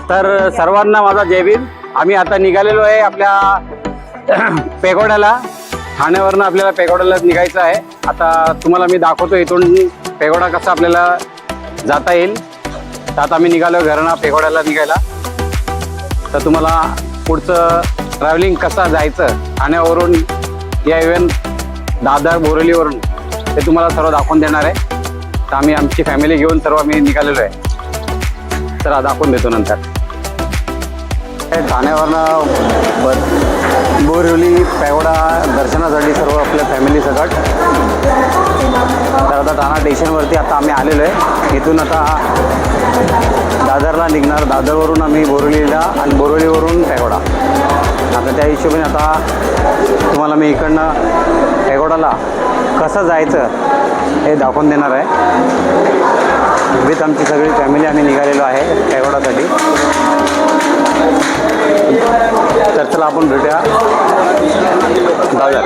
तर सर्वांना माझा जय भीम। आम्ही आता निघालेलो आहे आपल्या पेगोड्याला। ठाण्यावरनं आपल्याला पेगोड्याला निघायचं आहे। आता तुम्हाला मी दाखवतो इथून पेगोडा कसा आपल्याला जाता येईल। तर आता आम्ही निघालो घरना पेगोड्याला निघायला। तर तुम्हाला पुढचं ट्रॅव्हलिंग कसं जायचं ठाण्यावरून या इव्हन दादर बोरिवलीवरून ते तुम्हाला सर्व दाखवून देणार आहे। तर आम्ही आमची फॅमिली घेऊन सर्व आम्ही निघालेलो आहे। चला दाखवून देतो नंतर। ठाण्यावरनं बोरिवली पेगोडा दर्शनासाठी सर्व आपल्या फॅमिली सकट। तर आता ठाणा स्टेशनवरती आता आम्ही आलेलो आहे। इथून आता दादरला निघणार। दादरवरून आम्ही बोरिवलीला आणि बोरिवलीवरून पेगोडा। आता त्या हिशोबाने आता तुम्हाला मी इकडनं पेगोडाला कसं जायचं हे दाखवून देणार आहे। विथ आमची सगळी फॅमिली आम्ही निघालेलो आहे पेगोडासाठी। तर चला आपण भेटूया दादर।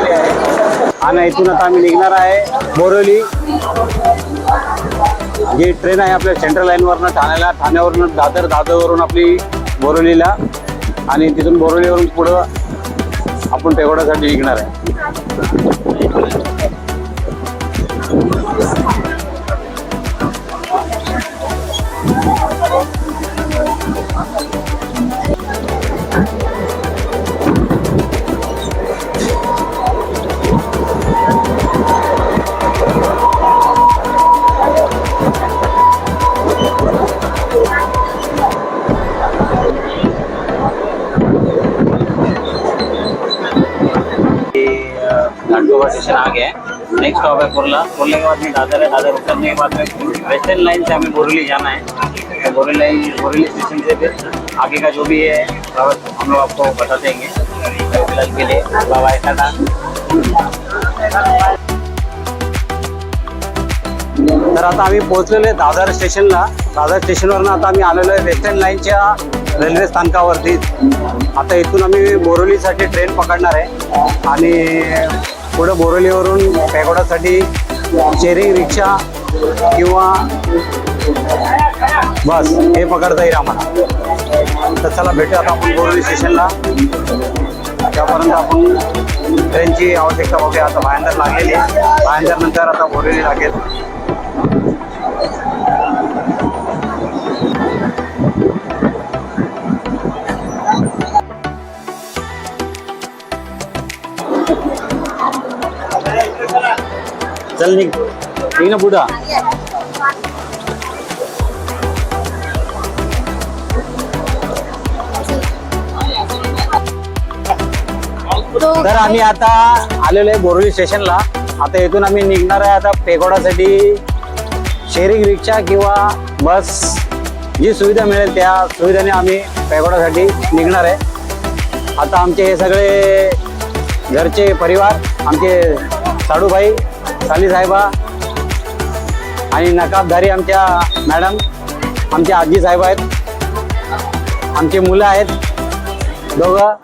आणि इथून आता आम्ही निघणार आहे बोरिवली। जी ट्रेन आहे आपल्या सेंट्रल लाईनवरनं ठाण्याला, ठाण्यावरून दादर, दादरवरून आपली बोरिवलीला आणि तिथून बोरिवलीवरून पुढं आपण पेगोडासाठी निघणार आहे। स्टेशन आ गया है। नेक्स्ट स्टॉप है कुर्ला। कुर्ले के बाद में दादर है। दादर उतरने के बाद में वेस्टर्न लाइन से हमें बोरिवली जाना है। तो बोरिवली स्टेशन से फिर आगे का जो भी है हम लोग आपको बता देंगे। तो फिलहाल के लिए बाय बाय, टाटा। तर आता आम्ही पोहोचलेलो आहे दादर स्टेशनला। दादर स्टेशनवरनं आता आम्ही आलेलो आहे वेस्टर्न लाईनच्या रेल्वे स्थानकावरती। आता इथून आम्ही बोरिवलीसाठी ट्रेन पकडणार आहे आणि पुढे बोरिवलीवरून पेगोडासाठी शेअरिंग रिक्षा किंवा बस हे पकडता येईल आम्हाला। तर चला भेटूया आता आपण बोरिवली स्टेशनला। त्यापर्यंत आपण ट्रेनची आवश्यकता बघूया। आता भायंदर लागलेली आहे। भायंदर नंतर आता बोरिवली लागेल। चल निघ ना पुढं। तर आम्ही आता आलेलो आहे बोरिवली स्टेशनला। आता इथून आम्ही निघणार आहे आता पेगोडासाठी शेअरिंग रिक्षा किंवा बस जी सुविधा मिळेल त्या सुविधाने आम्ही पेगोडासाठी निघणार आहे। आता आमचे हे सगळे घरचे परिवार, आमचे साडूभाई, साली साहेबा आणि नकाबधारी आमच्या मॅडम, आमचे आजी साहेब आहेत, आमची मुलं आहेत दोघं।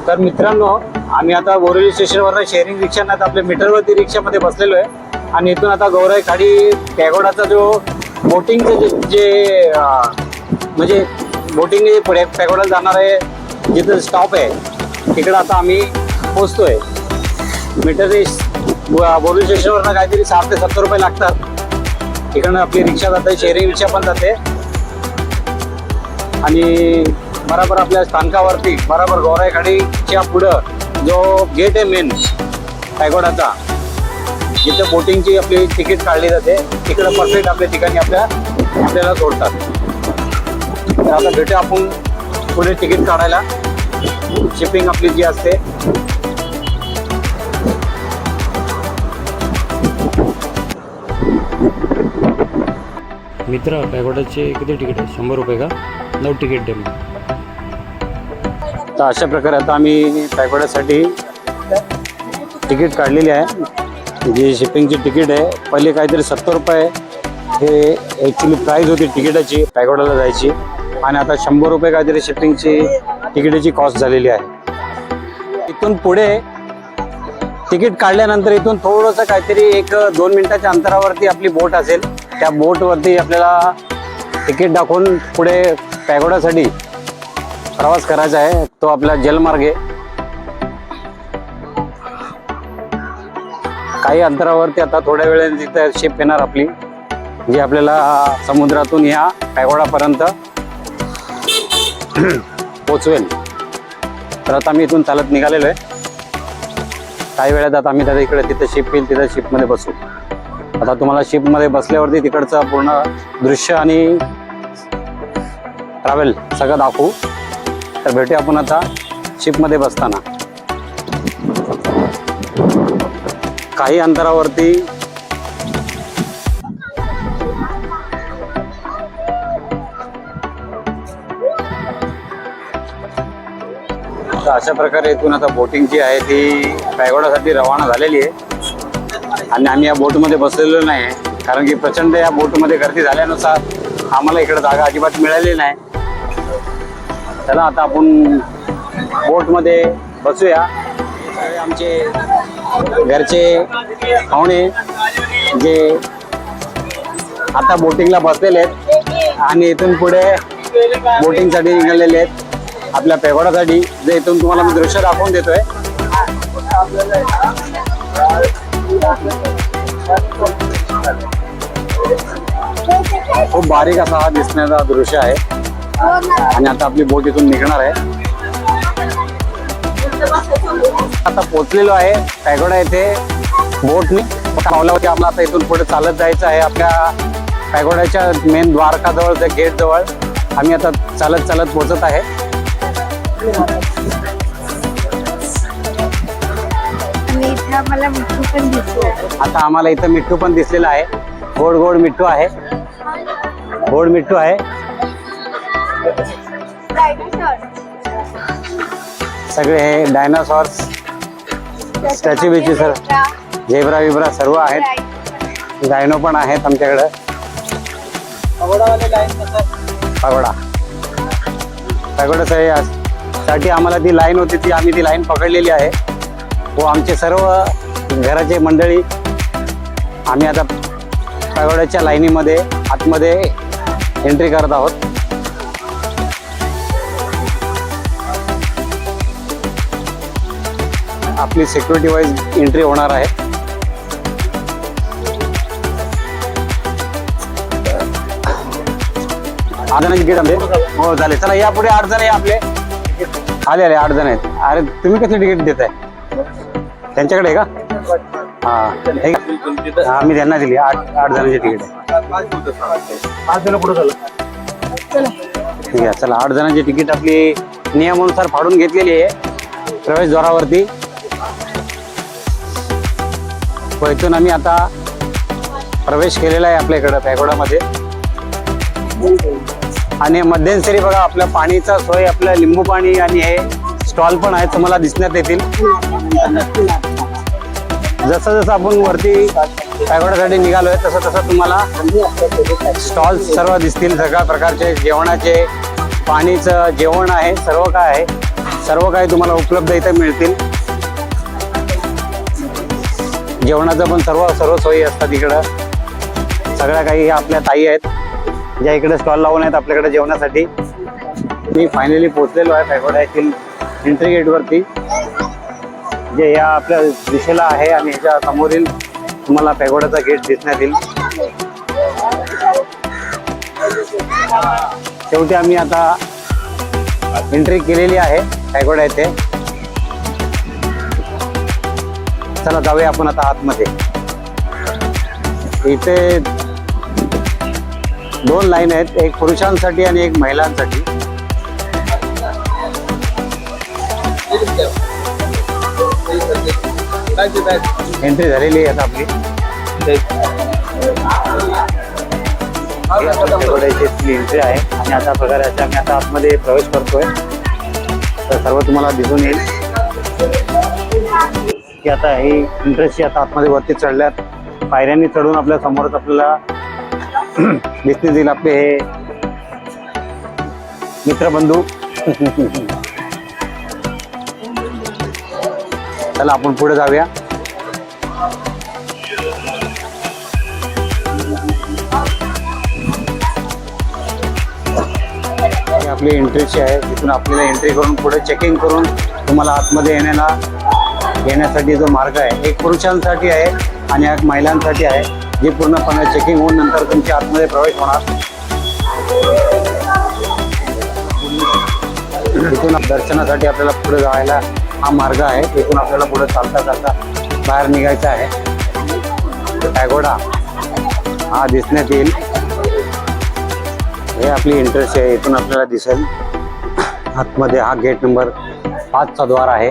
तर मित्रांनो आम्ही आता बोरिवली स्टेशनवरनं शेअरिंग रिक्षानं आपल्या मीटरवरती रिक्षामध्ये बसलेलो आहे आणि इथून आता गौराई खाडी पेगोडाचा जो बोटिंगचं जे म्हणजे बोटिंग पुढे पेगोडाला जाणार आहे जिथं स्टॉप आहे तिकडं आता आम्ही पोचतोय। मीटर बोरिवली स्टेशनवरनं काहीतरी 60 ते 70 रुपये लागतात। तिकडनं आपली रिक्षा जाते, शेअरिंग रिक्षा पण जाते आणि बरोबर आपल्या स्थानकावरती बरोबर गौराई खाडीच्या पुढं जो गेट आहे मेन पेगोडाचा, जिथं बोटिंगची आपली तिकीट काढली जाते तिकडं परफेक्ट आपल्या ठिकाणी आपल्याला सोडतात। तर आता भेटूया आपण पुढे तिकीट काढायला। शिपिंग आपली जी असते मित्र पेगोडाचे किती तिकीट आहे? 100 रुपये का? 9 तिकीट दे। तर अशा प्रकारे आता आम्ही पेगोडासाठी तिकीट काढलेली आहे। जी शिपिंगची तिकीट आहे पहिले काहीतरी 70 रुपये हे ॲक्च्युली प्राईस होती तिकिटाची पेगोडाला जायची आणि आता 100 रुपये काहीतरी शिपिंगची तिकिटाची कॉस्ट झालेली आहे। इथून पुढे तिकीट काढल्यानंतर इथून थोडंसं काहीतरी 1-2 मिनिटाच्या अंतरावरती आपली बोट असेल। त्या बोटवरती आपल्याला तिकीट दाखवून पुढे पॅगोडासाठी प्रवास करायचा आहे, तो आपला जलमार्ग आहे. काही अंतरावरती आता थोड्या वेळाने तिथे शिप येणार आपली, जी आपल्याला समुद्रातून या पॅगोडापर्यंत पोचवेल. तर आता आम्ही इथून चालत निघालेलो आहे. काही वेळात आता आम्ही त्याच्या इकडे तिथे शिप येईल, तिथे शिपमध्ये बसू. आता तुम्हाला शिपमध्ये बसल्यावरती तिकडचं पूर्ण दृश्य आणि ट्रॅव्हल सगळं दाखवू. तर भेटूया आपण आता शिपमध्ये बसताना. काही अंतरावरती तर अशा प्रकारे इथून आता बोटिंग जी आहे ती पॅगोडासाठी रवाना झालेली आहे. आणि आम्ही या बोटमध्ये बसलेलो नाही आहे, कारण की प्रचंड या बोटमध्ये गर्दी झाल्यानुसार आम्हाला इकडे जागा अजिबात मिळाली नाही. चला आता आपण बोटमध्ये बसूया. आमचे घरचे पाहुणे जे आता बोटिंगला बसलेले आहेत आणि इथून पुढे बोटिंगसाठी निघालेले आहेत आपल्या पॅगोडासाठी, जे इथून तुम्हाला मी दृश्य दाखवून देतोय. खूप बारीक असा हा दिसण्याचा दृश्य आहे. आणि आता आपली बोट इथून निघणार आहे. आता पोहोचलेलो आहे पॅगोडा येथे. बोटने पावलावरती आम्हाला आता इथून पुढे चालत जायचं आहे आपल्या पॅगोडाच्या मेन द्वारकाजवळ, त्या गेट जवळ आम्ही आता चालत चालत पोहोचत आहे. आता आम्हाला इथं मिठ्ठू पण दिसलेला आहे. गोड गोड मिठ्ठू आहे, गोड मिठ्ठू आहे. सगळे हे डायनासॉर्स, स्टॅच्यू बिच्यू सर, झेब्रा विब्रा सर्व आहेत. डायनो पण आहेत आमच्याकडं. पॅगोडा साठी आम्हाला ती लाईन होती, ती आम्ही ती लाईन पकडलेली आहे. व आमचे सर्व घराचे मंडळी आम्ही आता पॅगोडाच्या लाईनीमध्ये आतमध्ये एंट्री करत आहोत. आपली सिक्युरिटी वाईज एंट्री होणार आहे. जणांची गेट आले हो झाले. चला या पुढे 8 जण आहे आपले. आले 8 जण आहेत. अरे तुम्ही कसली तिकीट देताय? त्यांच्याकडे आहे का? हा मी त्यांना दिली 8 जणांची तिकीट आहे. 5 जण पुढे झालं. ठीक आहे चला 8 जणांची तिकीट आपली नियमानुसार फाडून घेतलेली आहे प्रवेशद्वारावरती. व इथून आम्ही आता प्रवेश केलेला आहे आपल्याकडं पॅगोडामध्ये. आणि मध्यंतरी बघा आपल्या पाणीचा सोय, आपलं लिंबू पाणी आणि हे स्टॉल पण आहेत, तुम्हाला दिसण्यात येतील. जसं जसं आपण वरती पॅगोडासाठी निघालोय तसं तसं तुम्हाला स्टॉल सर्व दिसतील. सगळ्या प्रकारचे जेवणाचे, पाणीचं जेवण आहे, सर्व काय आहे, सर्व काही तुम्हाला उपलब्ध इथे मिळतील. जेवणाचं पण सर्व सोयी असतात इकडं. सगळ्या काही आपल्या ताई आहेत ज्या इकडे स्टॉल लावून आहेत आपल्याकडे जेवणासाठी. मी फायनली पोहोचलेलो आहे पॅगोडा येथील एंट्री गेटवरती, जे या आपल्या दिशेला आहे. आणि ह्याच्या समोरील तुम्हाला पॅगोडाचा गेट दिसण्यात येईल. शेवटी आम्ही आता एंट्री केलेली आहे पॅगोडा येथे. चला जाऊया आपण आता आतमध्ये. इथे 2 लाईन आहेत, एक पुरुषांसाठी आणि एक महिलांसाठी. एंट्री झालेली आहे आता आपली. एंट्री आहे आणि अशा प्रकारे आम्ही आता आतमध्ये प्रवेश करतोय. तर सर्व तुम्हाला दिसून येईल की आता ही एंट्रेसची आता आतमध्ये वरती चढल्यात. पायऱ्यांनी चढून आपल्या समोरच आपल्याला दिसतील येईल आपले हे मित्रबंधू. चला आपण पुढे जाऊया. आपली एंट्रीची आहे. तिथून आपल्याला एंट्री करून पुढे चेकिंग करून तुम्हाला आतमध्ये येण्यासाठी जो मार्ग आहे एक पुरुषांसाठी आहे आणि एक महिलांसाठी आहे, जी पूर्णपणे चेकिंग होऊन नंतर तुमच्या आतमध्ये प्रवेश होणार. तिथून दर्शनासाठी आपल्याला पुढे जायला हा मार्ग आहे. तिथून आपल्याला पुढे चालता चालता बाहेर निघायचं आहे. पॅगोडा हा दिसण्यात येईल. हे आपली एंट्रन्स आहे. इथून आपल्याला दिसेल आतमध्ये हा गेट नंबर 5चा द्वार आहे.